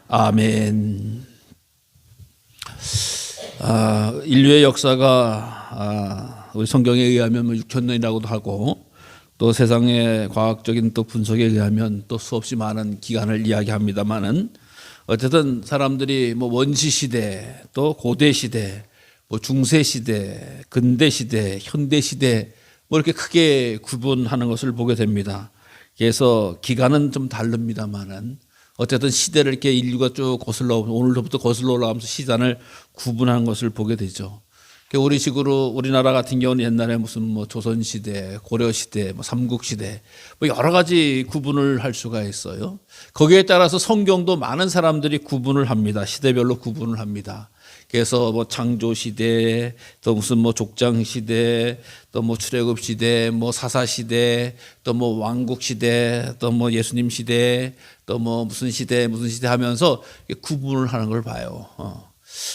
아멘. 인류의 역사가 우리 성경에 의하면 6,000년이라고도 하고 또 세상의 과학적인 또 분석에 의하면 또 수없이 많은 기간을 이야기합니다만은 어쨌든 사람들이 원시 시대, 또 고대 시대, 중세 시대, 근대 시대, 현대 시대 이렇게 크게 구분하는 것을 보게 됩니다. 그래서 기간은 좀 다릅니다만은 어쨌든 시대를 이렇게 인류가 쭉 거슬러 오늘부터 거슬러 올라가면서 시간을 구분하는 것을 보게 되죠. 우리 식으로 우리나라 같은 경우는 옛날에 무슨 조선 시대, 고려 시대, 삼국 시대 여러 가지 구분을 할 수가 있어요. 거기에 따라서 성경도 많은 사람들이 구분을 합니다. 시대별로 구분을 합니다. 그래서 창조 시대, 또 무슨 족장 시대, 또 출애굽 시대, 사사 시대, 또 왕국 시대, 또 예수님 시대, 또 무슨 시대 하면서 구분을 하는 걸 봐요.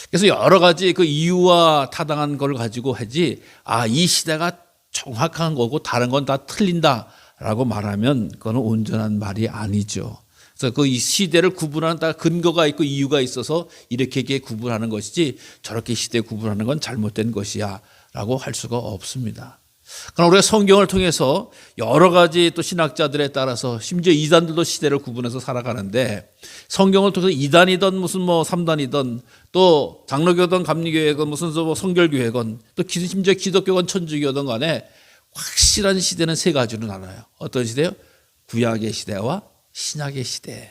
그래서 여러 가지 그 이유와 타당한 걸 가지고 하지, 이 시대가 정확한 거고 다른 건 다 틀린다라고 말하면 그거는 온전한 말이 아니죠. 그래서 그 시대를 구분하는 다 근거가 있고 이유가 있어서 이렇게 구분하는 것이지 저렇게 시대 구분하는 건 잘못된 것이야 라고 할 수가 없습니다. 그러나 우리가 성경을 통해서 여러 가지 또 신학자들에 따라서 심지어 이단들도 시대를 구분해서 살아가는데 성경을 통해서 이단이든 무슨 3단이든 또 장로교든 감리교회건 무슨 성결교회건 또 심지어 기독교건 천주교든 간에 확실한 시대는 세 가지로 나눠요. 어떤 시대요? 구약의 시대와 신약의 시대,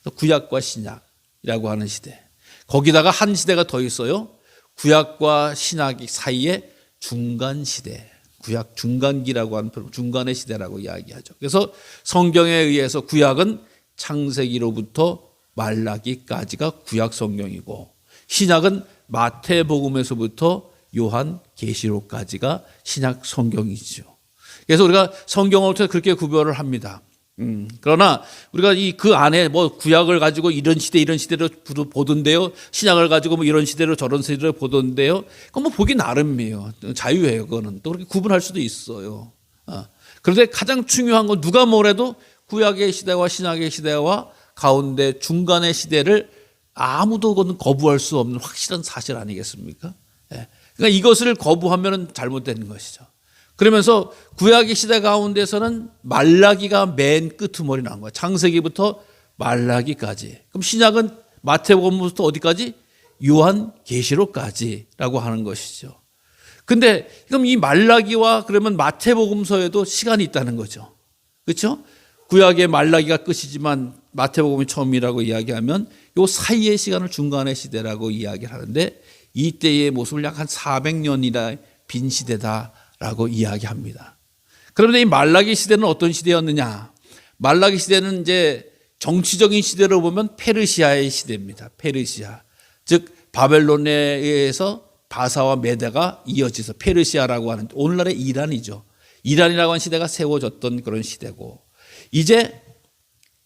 또 구약과 신약이라고 하는 시대. 거기다가 한 시대가 더 있어요. 구약과 신약 사이의 중간 시대, 구약 중간기라고 하는 중간의 시대라고 이야기하죠. 그래서 성경에 의해서 구약은 창세기로부터 말라기까지가 구약 성경이고 신약은 마태복음에서부터 요한계시록까지가 신약 성경이죠. 그래서 우리가 성경을 통해서 그렇게 구별을 합니다. 그러나 우리가 그 안에 구약을 가지고 이런 시대로 보던데요, 신약을 가지고 이런 시대로 저런 시대로 보던데요, 그건 보기 나름이에요. 자유예요. 그거는 또 그렇게 구분할 수도 있어요. 그런데 가장 중요한 건 누가 뭐래도 구약의 시대와 신약의 시대와 가운데 중간의 시대를 아무도 거부할 수 없는 확실한 사실 아니겠습니까? 그러니까 이것을 거부하면 잘못된 것이죠. 그러면서 구약의 시대 가운데서는 말라기가 맨 끄트머리 나온 거예요. 창세기부터 말라기까지. 그럼 신약은 마태복음부터 어디까지? 요한계시록까지라고 하는 것이죠. 근데 그럼 이 말라기와 그러면 마태복음서에도 시간이 있다는 거죠. 그렇죠? 구약의 말라기가 끝이지만 마태복음이 처음이라고 이야기하면 요 사이의 시간을 중간의 시대라고 이야기를 하는데 이때의 모습을 약 한 400년이나 빈 시대다 라고 이야기합니다. 그런데 이 말라기 시대는 어떤 시대였느냐? 말라기 시대는 이제 정치적인 시대로 보면 페르시아의 시대입니다. 페르시아. 즉 바벨론에 의해서 바사와 메대가 이어져서 페르시아라고 하는 오늘날의 이란이죠. 이란이라고 하는 시대가 세워졌던 그런 시대고 이제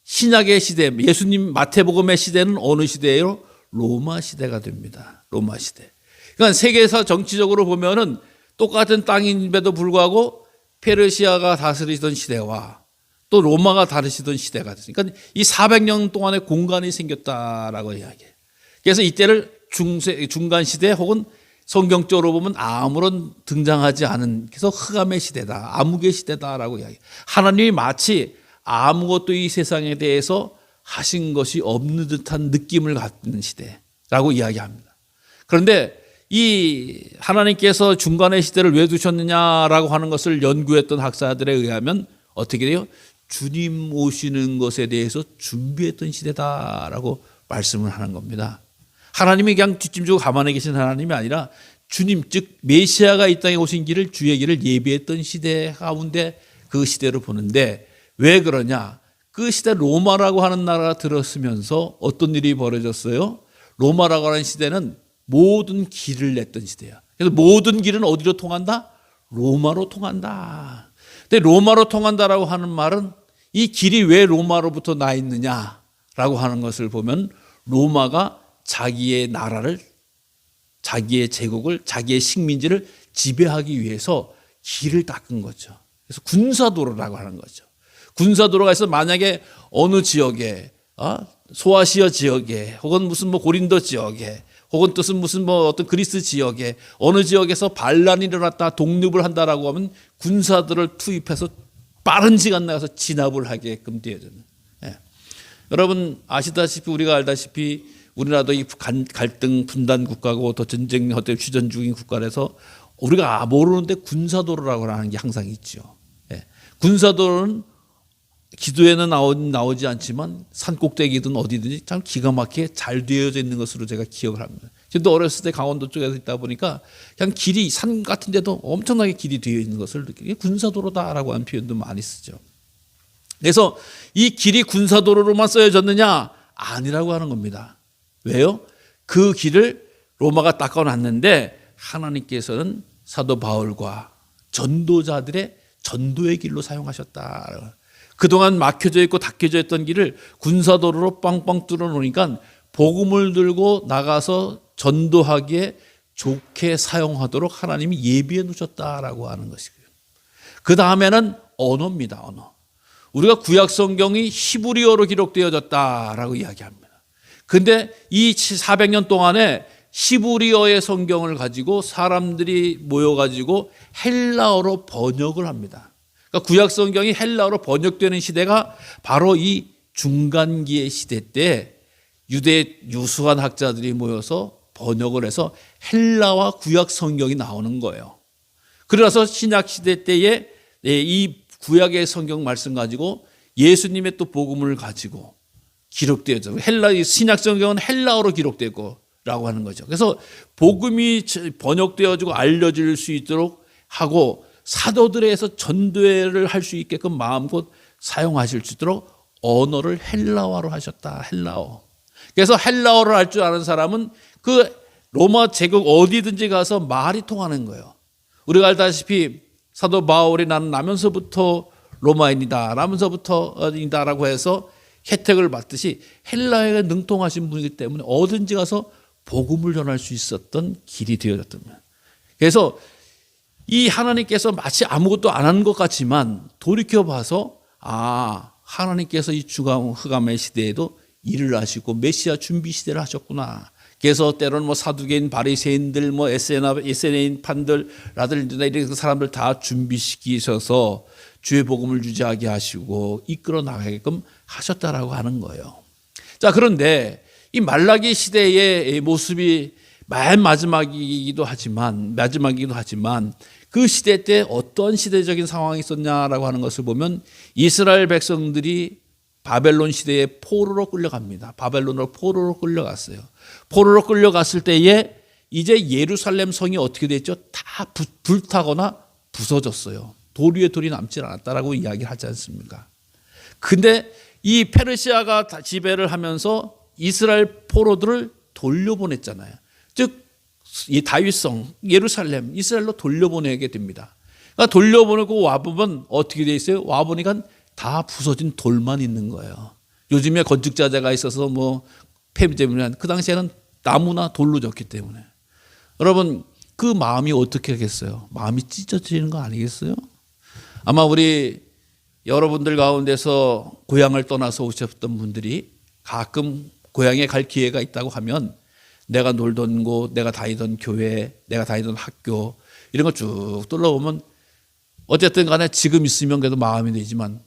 신약의 시대, 예수님 마태복음의 시대는 어느 시대예요? 로마 시대가 됩니다. 로마 시대. 그러니까 세계에서 정치적으로 보면은 똑같은 땅임에도 불구하고 페르시아가 다스리던 시대와 또 로마가 다스리던 시대가 됐으니까 이 400년 동안의 공간이 생겼다라고 이야기해요. 그래서 이때를 중간 시대 혹은 성경적으로 보면 아무런 등장하지 않은 그래서 흑암의 시대다, 암흑의 시대다라고 이야기해요. 하나님이 마치 아무것도 이 세상에 대해서 하신 것이 없는 듯한 느낌을 갖는 시대라고 이야기합니다. 그런데 이 하나님께서 중간의 시대를 왜 두셨느냐라고 하는 것을 연구했던 학자들에 의하면 어떻게 돼요? 주님 오시는 것에 대해서 준비했던 시대다라고 말씀을 하는 겁니다. 하나님이 그냥 뒷짐지고 가만히 계신 하나님이 아니라 주님 즉 메시아가 이 땅에 오신 길을 주의 길을 예비했던 시대 가운데 그 시대로 보는데 왜 그러냐? 그 시대 로마라고 하는 나라가 들었으면서 어떤 일이 벌어졌어요? 로마라고 하는 시대는 모든 길을 냈던 시대야. 그래서 모든 길은 어디로 통한다? 로마로 통한다. 근데 로마로 통한다라고 하는 말은 이 길이 왜 로마로부터 나 있느냐라고 하는 것을 보면 로마가 자기의 나라를, 자기의 제국을, 자기의 식민지를 지배하기 위해서 길을 닦은 거죠. 그래서 군사도로라고 하는 거죠. 군사도로가 있어 만약에 어느 지역에 소아시아 지역에 혹은 무슨 뭐 고린도 지역에 혹은 뜻은 무슨 뭐 어떤 그리스 지역에 어느 지역에서 반란이 일어났다 독립을 한다라고 하면 군사들을 투입해서 빠른 시간 내에서 진압을 하게끔 되어졌는. 여러분 아시다시피 우리가 알다시피 우리나라도 이 갈등 분단 국가고 또 전쟁 휴전 중인 국가라서 우리가 모르는데 군사도로라고 하는 게 항상 있죠. 군사도로는 기도에는 나오지 않지만 산 꼭대기든 어디든지 참 기가 막히게 잘 되어져 있는 것으로 제가 기억을 합니다. 저도 어렸을 때 강원도 쪽에서 있다 보니까 그냥 길이 산 같은 데도 엄청나게 길이 되어 있는 것을 느끼게 군사도로다라고 하는 표현도 많이 쓰죠. 그래서 이 길이 군사도로로만 쓰여졌느냐? 아니라고 하는 겁니다. 왜요? 그 길을 로마가 닦아놨는데 하나님께서는 사도 바울과 전도자들의 전도의 길로 사용하셨다. 그동안 막혀져 있고 닫혀져 있던 길을 군사도로로 빵빵 뚫어 놓으니까 복음을 들고 나가서 전도하기에 좋게 사용하도록 하나님이 예비해 놓으셨다라고 하는 것이고요. 그 다음에는 언어입니다. 언어. 우리가 구약 성경이 히브리어로 기록되어졌다라고 이야기합니다. 근데 이 400년 동안에 히브리어의 성경을 가지고 사람들이 모여가지고 헬라어로 번역을 합니다. 그러니까 구약 성경이 헬라어로 번역되는 시대가 바로 이 중간기의 시대 때 유대 유수한 학자들이 모여서 번역을 해서 헬라와 구약 성경이 나오는 거예요. 그래서 신약 시대 때에 이 구약의 성경 말씀 가지고 예수님의 또 복음을 가지고 기록되어져. 신약 성경은 헬라어로 기록되고 라고 하는 거죠. 그래서 복음이 번역되어지고 알려질 수 있도록 하고 사도들에서 전도회를 할 수 있게끔 마음껏 사용하실 수 있도록 언어를 헬라어로 하셨다. 헬라어. 그래서 헬라어를 할 줄 아는 사람은 그 로마 제국 어디든지 가서 말이 통하는 거예요. 우리가 알다시피 사도 바울이 나는 나면서부터 로마인이다. 라고 해서 혜택을 받듯이 헬라어에 능통하신 분이기 때문에 어딘지 가서 복음을 전할 수 있었던 길이 되어졌던 거예요. 그래서 이 하나님께서 마치 아무것도 안 한 것 같지만 돌이켜봐서 하나님께서 이 주감 흑암의 시대에도 일을 하시고 메시아 준비 시대를 하셨구나. 그래서 때로는 뭐 사두개인 바리새인들 뭐 에세네인 판들 라들이나 이런 사람들 다 준비시키셔서 주의 복음을 유지하게 하시고 이끌어 나가게끔 하셨다라고 하는 거예요. 자, 그런데 이 말라기 시대의 모습이 맨 마지막이기도 하지만 그 시대 때 어떤 시대적인 상황이 있었냐라고 하는 것을 보면 이스라엘 백성들이 바벨론 시대에 포로로 끌려갑니다. 바벨론으로 포로로 끌려갔어요. 포로로 끌려갔을 때에 이제 예루살렘 성이 어떻게 됐죠? 다 불타거나 부서졌어요. 돌 위에 돌이 남지 않았다라고 이야기를 하지 않습니까? 근데 이 페르시아가 지배를 하면서 이스라엘 포로들을 돌려보냈잖아요. 즉 이 다윗성 예루살렘 이스라엘로 돌려보내게 됩니다. 그러니까 돌려보내고 와보면 어떻게 돼 있어요? 와보니까 다 부서진 돌만 있는 거예요. 요즘에 건축자재가 있어서 뭐 폐비되면 그 당시에는 나무나 돌로 졌기 때문에 여러분 그 마음이 어떻게 하겠어요? 마음이 찢어지는 거 아니겠어요? 아마 우리 여러분들 가운데서 고향을 떠나서 오셨던 분들이 가끔 고향에 갈 기회가 있다고 하면 내가 놀던 곳, 내가 다니던 교회, 내가 다니던 학교 이런 거 쭉 둘러보면 어쨌든 간에 지금 있으면 그래도 마음이 되지만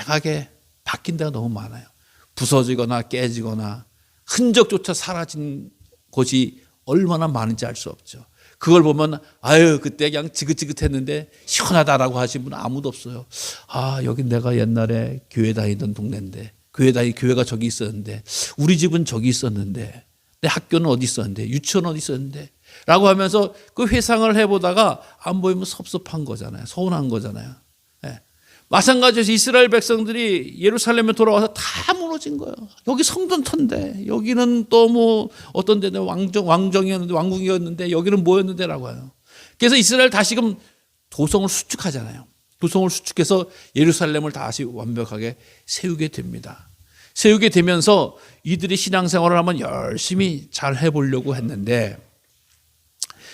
휑하게 바뀐 데가 너무 많아요. 부서지거나 깨지거나 흔적조차 사라진 곳이 얼마나 많은지 알 수 없죠. 그걸 보면 그때 그냥 지긋지긋했는데 시원하다라고 하신 분은 아무도 없어요. 여기 내가 옛날에 교회 다니던 동네인데 교회가 저기 있었는데 우리 집은 저기 있었는데 내 학교는 어디 있었는데 유치원 어디 있었는데 라고 하면서 그 회상을 해보다가 안 보이면 섭섭한 거잖아요. 서운한 거잖아요. 마찬가지로 이스라엘 백성들이 예루살렘에 돌아와서 다 무너진 거예요. 여기 성전터인데 여기는 또 뭐 어떤 데는 왕정이었는데 왕궁이었는데 여기는 뭐였는데 라고 해요. 그래서 이스라엘 다시금 도성을 수축하잖아요. 도성을 수축해서 예루살렘을 다시 완벽하게 세우게 됩니다. 세우게 되면서 이들이 신앙생활을 한번 열심히 잘 해보려고 했는데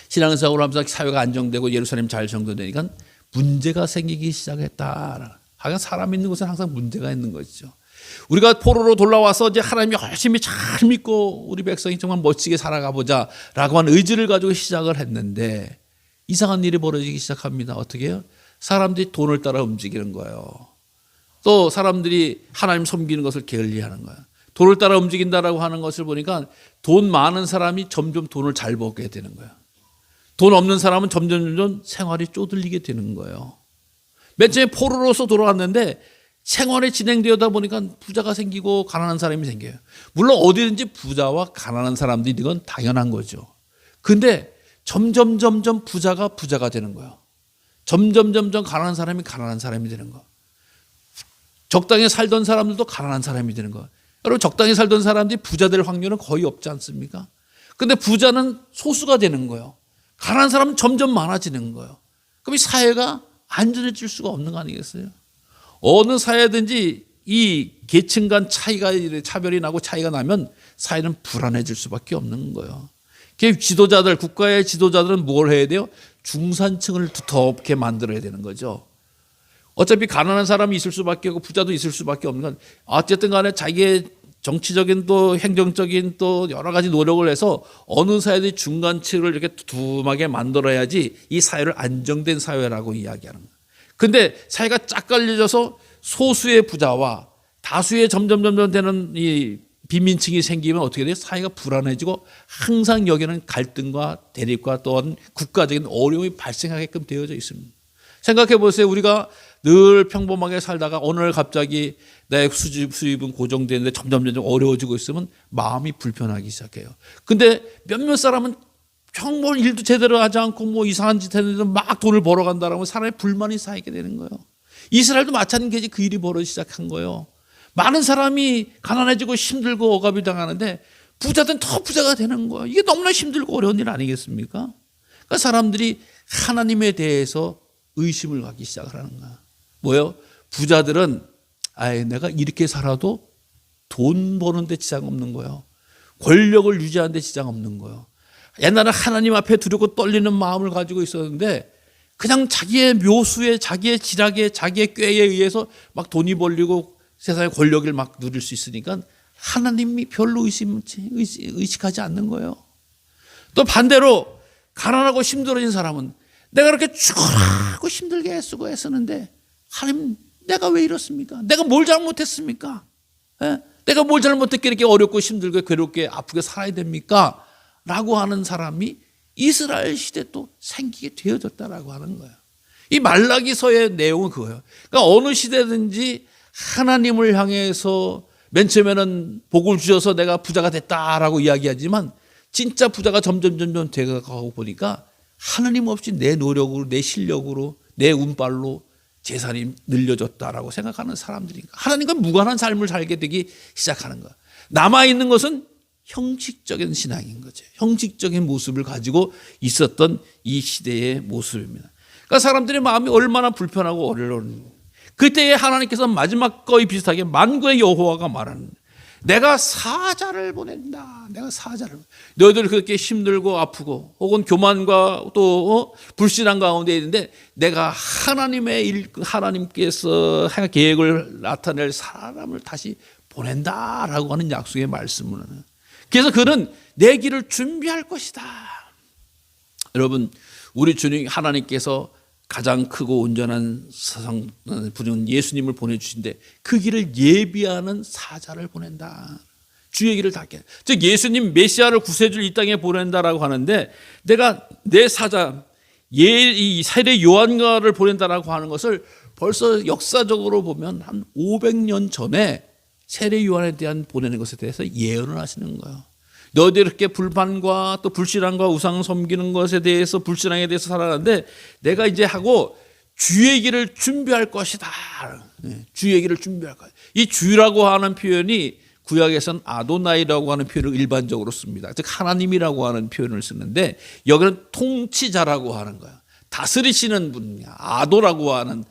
신앙생활을 하면서 사회가 안정되고 예루살렘 잘 정돈되니까 문제가 생기기 시작했다. 하여간 사람 있는 곳은 항상 문제가 있는 것이죠. 우리가 포로로 돌아와서 이제 하나님 열심히 잘 믿고 우리 백성이 정말 멋지게 살아가 보자라고 하는 의지를 가지고 시작을 했는데 이상한 일이 벌어지기 시작합니다. 어떻게 해요? 사람들이 돈을 따라 움직이는 거예요. 또 사람들이 하나님 섬기는 것을 게을리하는 거예요. 돈을 따라 움직인다라고 하는 것을 보니까 돈 많은 사람이 점점 돈을 잘 벌게 되는 거예요. 돈 없는 사람은 점점 생활이 쪼들리게 되는 거예요. 맨 처음에 포로로서 돌아왔는데 생활이 진행되다 보니까 부자가 생기고 가난한 사람이 생겨요. 물론 어디든지 부자와 가난한 사람들이 이건 당연한 거죠. 근데 점점 부자가 되는 거예요. 점점 가난한 사람이 되는 거예요. 적당히 살던 사람들도 가난한 사람이 되는 거예요. 여러분 적당히 살던 사람들이 부자 될 확률은 거의 없지 않습니까? 근데 부자는 소수가 되는 거예요. 가난한 사람은 점점 많아지는 거예요. 그럼 이 사회가 안전해질 수가 없는 거 아니겠어요? 어느 사회든지 이 계층 간 차별이 나고 차이가 나면 사회는 불안해질 수밖에 없는 거예요. 지도자들, 국가의 지도자들은 뭘 해야 돼요? 중산층을 두텁게 만들어야 되는 거죠. 어차피 가난한 사람이 있을 수밖에 없고 부자도 있을 수밖에 없는 건 어쨌든 간에 자기의 정치적인 또 행정적인 또 여러 가지 노력을 해서 어느 사회든지 중간층을 이렇게 두툼하게 만들어야지 이 사회를 안정된 사회라고 이야기하는 거예요. 근데 사회가 쫙 깔려져서 소수의 부자와 다수의 점점 되는 이 빈민층이 생기면 어떻게 돼요? 사회가 불안해지고 항상 여기는 갈등과 대립과 또한 국가적인 어려움이 발생하게끔 되어져 있습니다. 생각해 보세요. 우리가 늘 평범하게 살다가 어느 날 갑자기 내 수입은 고정되는데 점점 어려워지고 있으면 마음이 불편하기 시작해요. 근데 몇몇 사람은 정말 일도 제대로 하지 않고 뭐 이상한 짓 했는데 막 돈을 벌어간다라면 사람의 불만이 쌓이게 되는 거예요. 이스라엘도 마찬가지 그 일이 벌어지기 시작한 거예요. 많은 사람이 가난해지고 힘들고 억압이 당하는데 부자든 더 부자가 되는 거예요. 이게 너무나 힘들고 어려운 일 아니겠습니까? 그러니까 사람들이 하나님에 대해서 의심을 갖기 시작을 하는 거야. 뭐예요? 부자들은 내가 이렇게 살아도 돈 버는데 지장 없는 거예요. 권력을 유지하는데 지장 없는 거예요. 옛날에 하나님 앞에 두렵고 떨리는 마음을 가지고 있었는데 그냥 자기의 묘수에 자기의 지략에 자기의 꾀에 의해서 막 돈이 벌리고 세상의 권력을 막 누릴 수 있으니까 하나님이 별로 의식하지 않는 거예요. 또 반대로 가난하고 힘들어진 사람은 내가 그렇게 죽어라고 힘들게 애쓰고 애쓰는데 하나님 내가 왜 이렇습니까? 내가 뭘 잘못했습니까? 내가 뭘 잘못했기에 이렇게 어렵고 힘들고 괴롭게 아프게 살아야 됩니까? 라고 하는 사람이 이스라엘 시대 또 생기게 되어졌다라고 하는 거예요. 이 말라기서의 내용은 그거예요. 그러니까 어느 시대든지 하나님을 향해서 맨 처음에는 복을 주셔서 내가 부자가 됐다라고 이야기하지만 진짜 부자가 점점 되어가고 보니까 하나님 없이 내 노력으로 내 실력으로 내 운빨로 재산이 늘려졌다라고 생각하는 사람들인가. 하나님과 무관한 삶을 살게 되기 시작하는 거야. 남아있는 것은 형식적인 신앙인 거죠. 형식적인 모습을 가지고 있었던 이 시대의 모습입니다. 그러니까 사람들의 마음이 얼마나 불편하고 어려운 그때에 하나님께서 마지막 거의 비슷하게 만군의 여호와가 말하는 내가 사자를 보낸다. 내가 사자를. 너희들 그렇게 힘들고 아프고 혹은 교만과 또 불신한 가운데 있는데 내가 하나님께서 계획을 나타낼 사람을 다시 보낸다라고 하는 약속의 말씀을 하는. 그래서 그는 내 길을 준비할 것이다. 여러분 우리 주님 하나님께서 가장 크고 온전한 세상 부른 예수님을 보내주신데 그 길을 예비하는 사자를 보낸다. 주의 길을 닦게. 즉 예수님 메시아를 구세주를 이 땅에 보낸다라고 하는데 내가 내 사자 이 세례 요한가를 보낸다라고 하는 것을 벌써 역사적으로 보면 한 500년 전에 세례 요한에 대한 보내는 것에 대해서 예언을 하시는 거예요. 너희들 이렇게 불만과 또 불신앙과 우상 섬기는 것에 대해서 불신앙에 대해서 살아가는데 내가 이제 하고 주의 길을 준비할 것이다. 주의 길을 준비할 거야. 이 주라고 하는 표현이 구약에서는 아도나이라고 하는 표현을 일반적으로 씁니다. 즉 하나님이라고 하는 표현을 쓰는데 여기는 통치자라고 하는 거야. 다스리시는 분이야. 아도라고 하는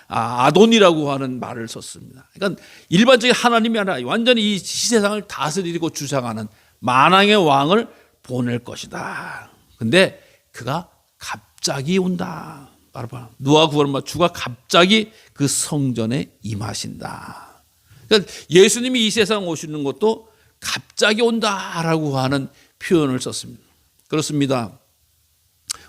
아돈이라고 하는 말을 썼습니다. 그러니까 일반적인 하나님이 아니라 완전히 이 세상을 다스리고 주장하는 만왕의 왕을 보낼 것이다. 근데 그가 갑자기 온다. 바로 누가 구하는 말 주가 갑자기 그 성전에 임하신다. 그러니까 예수님이 이 세상 오시는 것도 갑자기 온다라고 하는 표현을 썼습니다. 그렇습니다.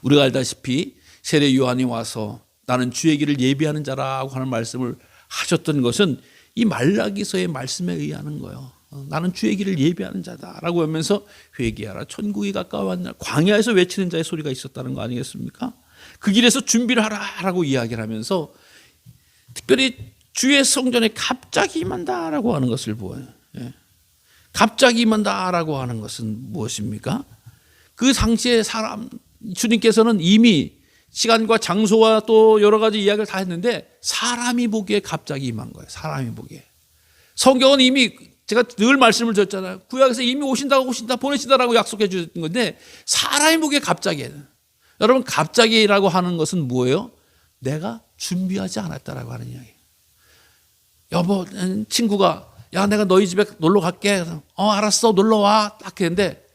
우리가 알다시피 세례 요한이 와서 나는 주의 길을 예비하는 자라고 하는 말씀을 하셨던 것은 이 말라기서의 말씀에 의하는 거예요. 나는 주의 길을 예비하는 자다라고 하면서 회개하라 천국이 가까웠나 광야에서 외치는 자의 소리가 있었다는 거 아니겠습니까? 그 길에서 준비를 하라라고 이야기를 하면서 특별히 주의 성전에 갑자기 임한다라고 하는 것을 보아요. 갑자기 임한다라고 하는 것은 무엇입니까? 그 당시에 주님께서는 이미 시간과 장소와 또 여러 가지 이야기를 다 했는데 사람이 보기에 갑자기 임한 거예요. 사람이 보기에. 성경은 이미 제가 늘 말씀을 드렸잖아요. 구약에서 이미 오신다 보내신다라고 약속해 주신 건데 사람이 보기에 갑자기. 여러분 갑자기라고 하는 것은 뭐예요? 내가 준비하지 않았다라고 하는 이야기예요. 여보 친구가 야 내가 너희 집에 놀러 갈게. 알았어 놀러 와. 딱 했는데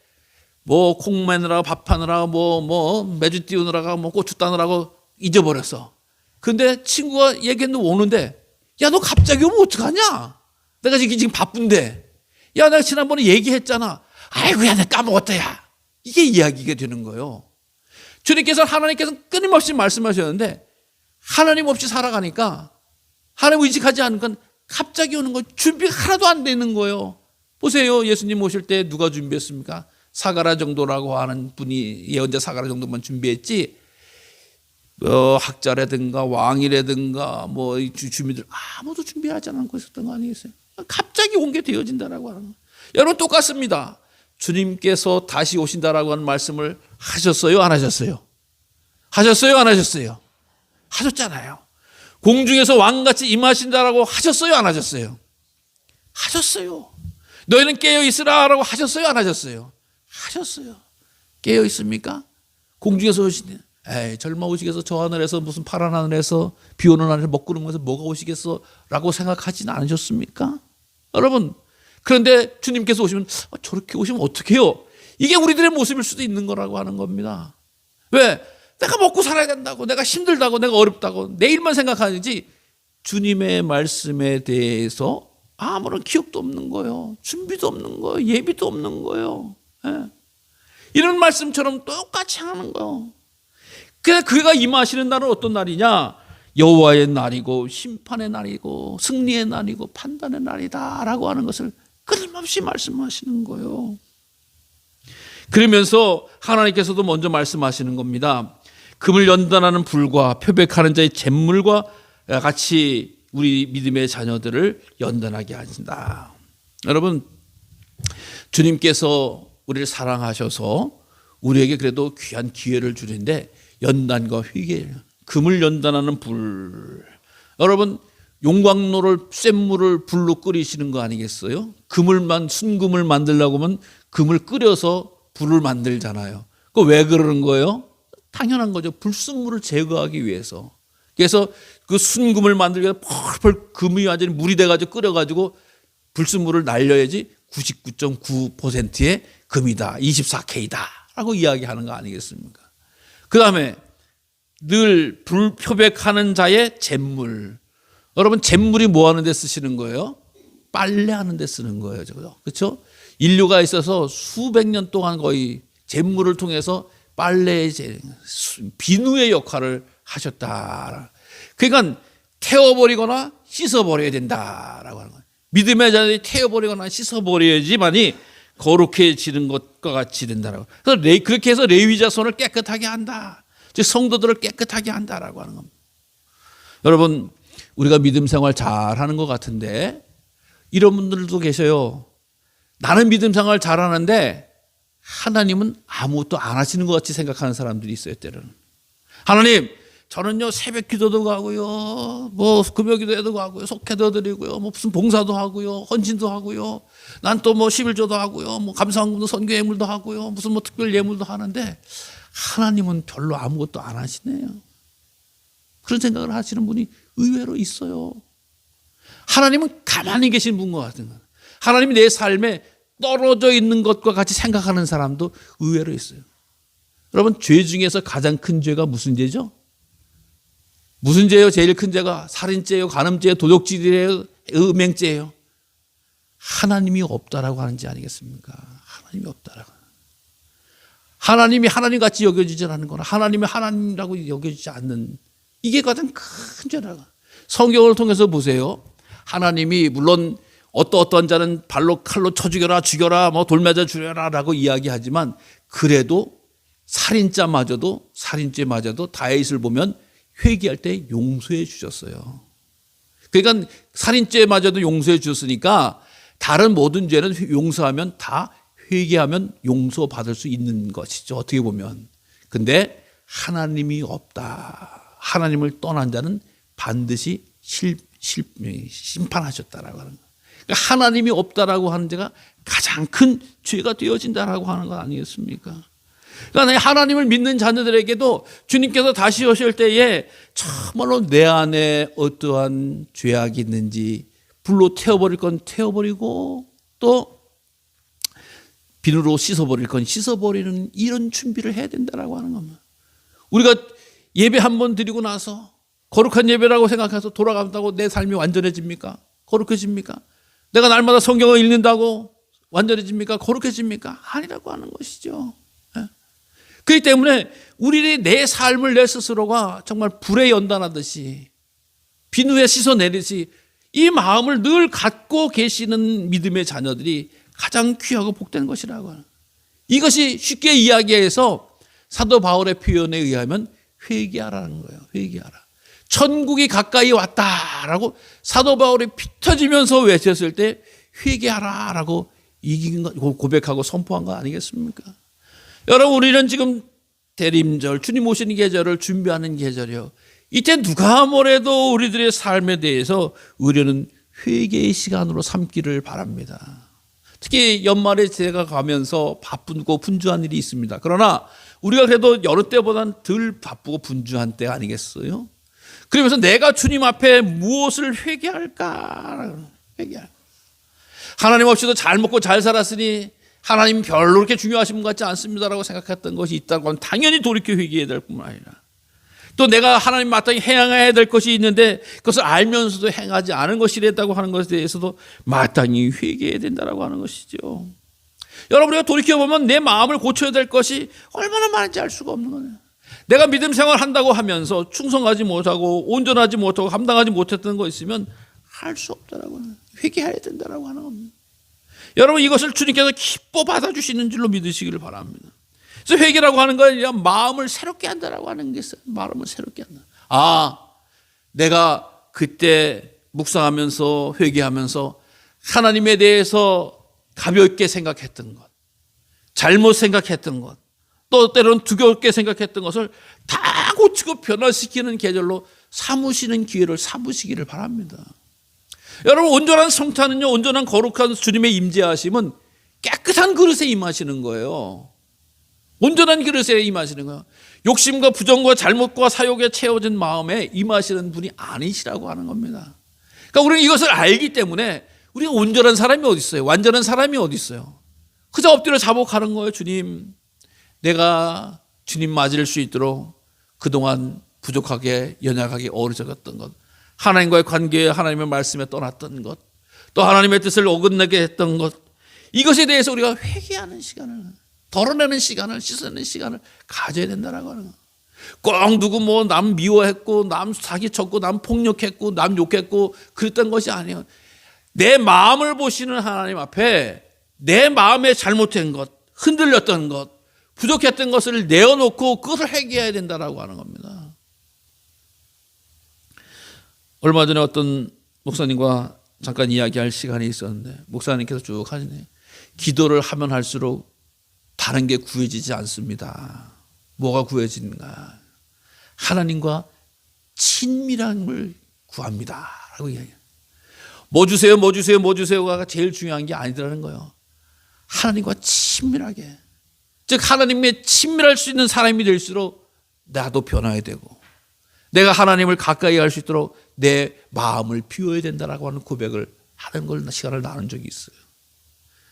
뭐 콩 매느라고 밥하느라고 뭐 매주 띄우느라고 뭐 고추 따느라고 잊어버렸어. 근데 친구가 얘기했는데 오는데 야 너 갑자기 오면 어떡하냐? 내가 지금 바쁜데. 야 내가 지난번에 얘기했잖아. 아이고 야 내가 까먹었다 야. 이게 이야기가 되는 거예요. 하나님께서 끊임없이 말씀하셨는데 하나님 없이 살아가니까 하나님 의식하지 않으니까 갑자기 오는 거 준비가 하나도 안 되는 거예요. 보세요. 예수님 오실 때 누가 준비했습니까? 사가랴 정도라고 하는 분이 예언자 사가랴 정도만 준비했지 학자라든가 왕이라든가 뭐 주민들 아무도 준비하지 않고 있었던 거 아니겠어요? 갑자기 온 게 되어진다라고 하는 거예요. 여러분 똑같습니다. 주님께서 다시 오신다라고 하는 말씀을 하셨어요? 안 하셨어요? 하셨어요? 안 하셨어요? 하셨잖아요. 공중에서 왕같이 임하신다라고 하셨어요? 안 하셨어요? 하셨어요. 너희는 깨어 있으라라고 하셨어요? 안 하셨어요? 하셨어요. 깨어 있습니까? 공중에서 오시네. 에이 젊어 오시겠어? 저 하늘에서 무슨 파란 하늘에서 비 오는 하늘에서 먹구름에서 뭐가 오시겠어? 라고 생각하지는 않으셨습니까? 여러분 그런데 주님께서 오시면 저렇게 오시면 어떻게 해요? 이게 우리들의 모습일 수도 있는 거라고 하는 겁니다. 왜? 내가 먹고 살아야 된다고 내가 힘들다고 내가 어렵다고 내일만 생각하는지 주님의 말씀에 대해서 아무런 기억도 없는 거예요. 준비도 없는 거예요. 예비도 없는 거예요. 이런 말씀처럼 똑같이 하는 거예요. 그래서 그가 임하시는 날은 어떤 날이냐? 여호와의 날이고 심판의 날이고 승리의 날이고 판단의 날이다라고 하는 것을 끊임없이 말씀하시는 거예요. 그러면서 하나님께서도 먼저 말씀하시는 겁니다. 금을 연단하는 불과 표백하는 자의 잿물과 같이 우리 믿음의 자녀들을 연단하게 하신다. 여러분 주님께서 우리를 사랑하셔서 우리에게 그래도 귀한 기회를 주는데 연단과 회개, 금을 연단하는 불. 여러분 용광로를 쇳물을 불로 끓이시는 거 아니겠어요? 순금을 만들려고 하면 금을 끓여서 불을 만들잖아요. 그 왜 그러는 거예요? 당연한 거죠. 불순물을 제거하기 위해서. 그래서 그 순금을 만들기 위해서 펄펄 금이 완전히 물이 돼가지고 끓여가지고 불순물을 날려야지 99.9%의 금이다. 24K다. 라고 이야기하는 거 아니겠습니까? 그 다음에 늘 불표백하는 자의 잿물. 여러분 잿물이 뭐 하는 데 쓰시는 거예요? 빨래하는 데 쓰는 거예요. 그렇죠? 인류가 있어서 수백 년 동안 거의 잿물을 통해서 빨래의 비누의 역할을 하셨다. 그러니까 태워버리거나 씻어버려야 된다라고 하는 거예요. 믿음의 자들이 태워버리거나 씻어버려야지만이 거룩해지는 것과 같이 된다라고. 그래서 그렇게 해서 레위 자손을 깨끗하게 한다. 즉 성도들을 깨끗하게 한다라고 하는 겁니다. 여러분 우리가 믿음 생활 잘하는 것 같은데 이런 분들도 계셔요. 나는 믿음 생활 잘하는데 하나님은 아무것도 안 하시는 것 같이 생각하는 사람들이 있어요. 때로는 하나님 저는요 새벽 기도도 가고요 뭐 금요 기도에도 가고요 속회도 드리고요 뭐 무슨 봉사도 하고요 헌신도 하고요 난 또 뭐 11조도 하고요 뭐 감사헌금도 선교 예물도 하고요 무슨 뭐 특별 예물도 하는데 하나님은 별로 아무것도 안 하시네요. 그런 생각을 하시는 분이 의외로 있어요. 하나님은 가만히 계신 분 것 같은 거예요. 하나님이 내 삶에 떨어져 있는 것과 같이 생각하는 사람도 의외로 있어요. 여러분 죄 중에서 가장 큰 죄가 무슨 죄죠? 무슨 죄예요? 제일 큰 죄가 살인죄예요, 간음죄예요, 도둑질이에요, 음행죄예요. 하나님이 없다라고 하는지 아니겠습니까? 하나님이 없다라고. 하나님이 하나님같이 여겨지지 않는 거나 하나님이 하나님이라고 여겨지지 않는, 이게 가장 큰 죄라고. 성경을 통해서 보세요. 하나님이 물론 어떠한 자는 발로 칼로 쳐 죽여라 뭐 돌맞아 죽여라라고 이야기하지만, 그래도 살인죄마저도 다윗을 보면 회개할 때 용서해 주셨어요. 그러니까 살인죄마저도 용서해 주셨으니까 다른 모든 죄는 용서하면 다 회개하면 용서받을 수 있는 것이죠, 어떻게 보면. 근데 하나님이 없다, 하나님을 떠난 자는 반드시 심판하셨다라고 하는 거예요. 그러니까 하나님이 없다라고 하는 죄가 가장 큰 죄가 되어진다라고 하는 거 아니겠습니까? 그러니까 하나님을 믿는 자녀들에게도 주님께서 다시 오실 때에 참말로 내 안에 어떠한 죄악이 있는지 불로 태워버릴 건 태워버리고 또 비누로 씻어버릴 건 씻어버리는 이런 준비를 해야 된다라고 하는 겁니다. 우리가 예배 한 번 드리고 나서 거룩한 예배라고 생각해서 돌아간다고 내 삶이 완전해집니까? 거룩해집니까? 내가 날마다 성경을 읽는다고 완전해집니까? 거룩해집니까? 아니라고 하는 것이죠. 그렇기 때문에 우리의 내 삶을 내 스스로가 정말 불에 연단하듯이 비누에 씻어내듯이 이 마음을 늘 갖고 계시는 믿음의 자녀들이 가장 귀하고 복된 것이라고 하는, 이것이 쉽게 이야기해서 사도 바울의 표현에 의하면 회개하라는 거예요. 회개하라. 천국이 가까이 왔다라고 사도 바울이 피 터지면서 외쳤을 때 회개하라라고 고백하고 선포한 거 아니겠습니까? 여러분, 우리는 지금 대림절, 주님 오시는 계절을 준비하는 계절이요. 이때 누가 뭐래도 우리들의 삶에 대해서 우리는 회개의 시간으로 삼기를 바랍니다. 특히 연말에 제가 가면서 바쁘고 분주한 일이 있습니다. 그러나 우리가 그래도 여러 때보다는 덜 바쁘고 분주한 때 아니겠어요? 그러면서 내가 주님 앞에 무엇을 회개할까? 회개할까? 하나님 없이도 잘 먹고 잘 살았으니 하나님 별로 그렇게 중요하신 분 같지 않습니다라고 생각했던 것이 있다고 하면 당연히 돌이켜 회개해야 될 뿐만 아니라, 또 내가 하나님 마땅히 행해야 될 것이 있는데 그것을 알면서도 행하지 않은 것이 됐다고 하는 것에 대해서도 마땅히 회개해야 된다고 하는 것이죠. 여러분, 우리가 돌이켜보면 내 마음을 고쳐야 될 것이 얼마나 많은지 알 수가 없는 거예요. 내가 믿음 생활을 한다고 하면서 충성하지 못하고 온전하지 못하고 감당하지 못했던 거 있으면 할 수 없다라고 하는, 회개해야 된다라고 하는 겁니다. 여러분, 이것을 주님께서 기뻐 받아주시는 줄로 믿으시기를 바랍니다. 그래서 회개라고 하는 건 마음을 새롭게 한다라고 하는 게 있어요. 마음을 새롭게 한다. 아, 내가 그때 묵상하면서 회개하면서 하나님에 대해서 가볍게 생각했던 것, 잘못 생각했던 것, 또 때로는 두렵게 생각했던 것을 다 고치고 변화시키는 계절로 삼으시는 기회를 삼으시기를 바랍니다. 여러분, 온전한 성탄은요, 온전한 거룩한 주님의 임재하심은 깨끗한 그릇에 임하시는 거예요. 온전한 그릇에 임하시는 거예요. 욕심과 부정과 잘못과 사욕에 채워진 마음에 임하시는 분이 아니시라고 하는 겁니다. 그러니까 우리는 이것을 알기 때문에 우리가 온전한 사람이 어디 있어요? 완전한 사람이 어디 있어요? 그저 엎드려 자복하는 거예요. 주님, 내가 주님 맞을 수 있도록 그동안 부족하게 연약하게 어리석었던 것, 하나님과의 관계에 하나님의 말씀에 떠났던 것, 또 하나님의 뜻을 어긋나게 했던 것, 이것에 대해서 우리가 회개하는 시간을, 덜어내는 시간을, 씻어내는 시간을 가져야 된다라고 하는 거예요. 꼭 누구 뭐 남 미워했고 남 사기쳤고 남 폭력했고 남 욕했고 그랬던 것이 아니에요. 내 마음을 보시는 하나님 앞에 내 마음에 잘못된 것, 흔들렸던 것, 부족했던 것을 내어놓고 그것을 회개해야 된다라고 하는 겁니다. 얼마 전에 어떤 목사님과 잠깐 이야기할 시간이 있었는데 목사님께서 쭉 하시네. 기도를 하면 할수록 다른 게 구해지지 않습니다. 뭐가 구해지는가? 하나님과 친밀함을 구합니다 라고 이야기해요. 뭐 주세요, 뭐 주세요, 뭐 주세요가 제일 중요한 게 아니더라는 거예요. 하나님과 친밀하게, 즉 하나님의 친밀할 수 있는 사람이 될수록 나도 변화해야 되고 내가 하나님을 가까이 할 수 있도록 내 마음을 비워야 된다라고 하는 고백을 하는 걸 시간을 나눈 적이 있어요.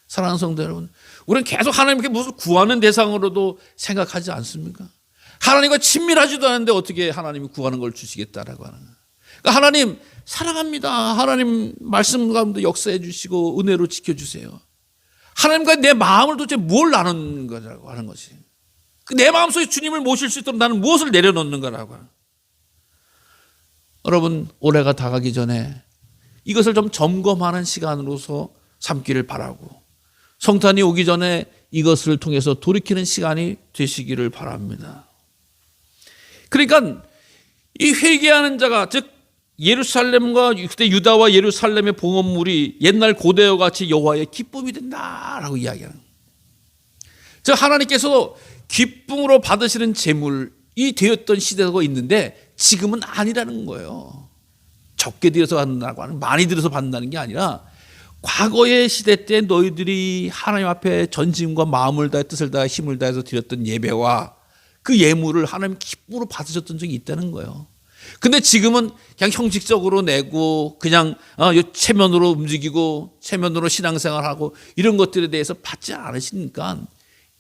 사랑하는 성도 여러분, 우리는 계속 하나님께 무슨 구하는 대상으로도 생각하지 않습니까? 하나님과 친밀하지도 않은데 어떻게 하나님이 구하는 걸 주시겠다라고 하는 거예요. 하나님 사랑합니다. 하나님 말씀 가운데 역사해 주시고 은혜로 지켜주세요. 하나님과 내 마음을 도대체 뭘 나누는 거라고 하는 것이. 내 마음속에 주님을 모실 수 있도록 나는 무엇을 내려놓는 거라고. 여러분, 올해가 다가기 전에 이것을 좀 점검하는 시간으로서 삼기를 바라고, 성탄이 오기 전에 이것을 통해서 돌이키는 시간이 되시기를 바랍니다. 그러니까 이 회개하는 자가, 즉 예루살렘과 그때 유다와 예루살렘의 봉헌물이 옛날 고대와 같이 여호와의 기쁨이 된다라고 이야기하는, 즉 하나님께서 기쁨으로 받으시는 제물이 되었던 시대가 있는데 지금은 아니라는 거예요. 적게 들여서 받는다고 하는, 많이 들여서 받는다는 게 아니라 과거의 시대 때 너희들이 하나님 앞에 전심과 마음을 다해 뜻을 다해 힘을 다해서 드렸던 예배와 그 예물을 하나님 기쁨으로 받으셨던 적이 있다는 거예요. 근데 지금은 그냥 형식적으로 내고 그냥 체면으로 움직이고 체면으로 신앙생활하고 이런 것들에 대해서 받지 않으시니까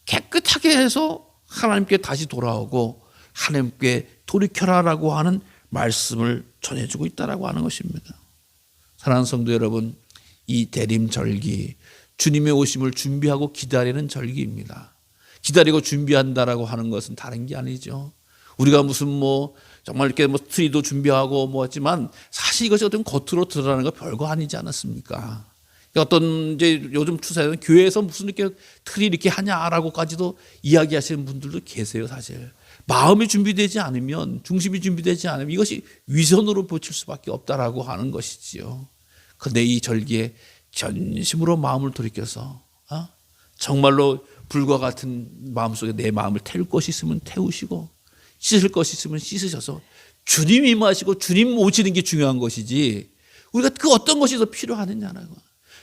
깨끗하게 해서 하나님께 다시 돌아오고 하나님께 돌이켜라라고 하는 말씀을 전해주고 있다라고 하는 것입니다. 사랑하는 성도 여러분, 이 대림절기, 주님의 오심을 준비하고 기다리는 절기입니다. 기다리고 준비한다라고 하는 것은 다른 게 아니죠. 우리가 무슨 정말 이렇게 트리도 준비하고 했지만 사실 이것이 어떤 겉으로 드러나는 거 별거 아니지 않았습니까? 어떤 이제 요즘 추세는 교회에서 무슨 이렇게 트리 이렇게 하냐라고까지도 이야기하시는 분들도 계세요, 사실. 마음이 준비되지 않으면, 중심이 준비되지 않으면 이것이 위선으로 보칠 수밖에 없다라고 하는 것이지요. 그런데 이 절기에 전심으로 마음을 돌이켜서 정말로 불과 같은 마음속에 내 마음을 태울 것이 있으면 태우시고 씻을 것이 있으면 씻으셔서 주님 임하시고 주님 오시는 게 중요한 것이지 우리가 그 어떤 것이 더 필요하느냐라고.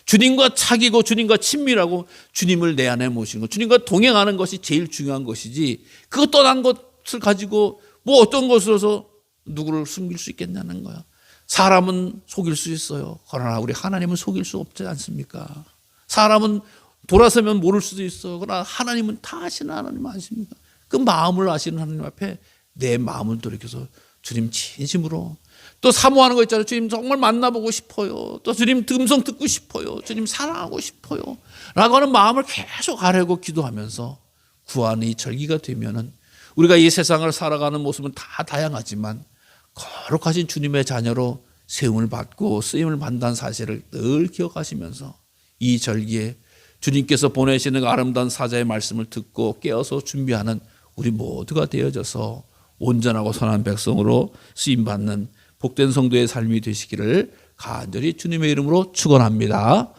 주님과 사귀고 주님과 친밀하고 주님을 내 안에 모시는 것, 주님과 동행하는 것이 제일 중요한 것이지 그것 떠난 것을 가지고 어떤 것으로서 누구를 숨길 수 있겠냐는 거야. 사람은 속일 수 있어요. 그러나 우리 하나님은 속일 수 없지 않습니까? 사람은 돌아서면 모를 수도 있어. 그러나 하나님은 다 아시는 하나님 아십니까? 그 마음을 아시는 하나님 앞에 내 마음을 돌이켜서 주님 진심으로, 또 사모하는 거 있잖아요. 주님 정말 만나보고 싶어요. 또 주님 음성 듣고 싶어요. 주님 사랑하고 싶어요. 라고 하는 마음을 계속 아뢰고 기도하면서 구하는 이 절기가 되면은 우리가 이 세상을 살아가는 모습은 다 다양하지만 거룩하신 주님의 자녀로 세움을 받고 쓰임을 받는다는 사실을 늘 기억하시면서 이 절기에 주님께서 보내시는 아름다운 사자의 말씀을 듣고 깨어서 준비하는 우리 모두가 되어져서 온전하고 선한 백성으로 쓰임받는 복된 성도의 삶이 되시기를 간절히 주님의 이름으로 축원합니다.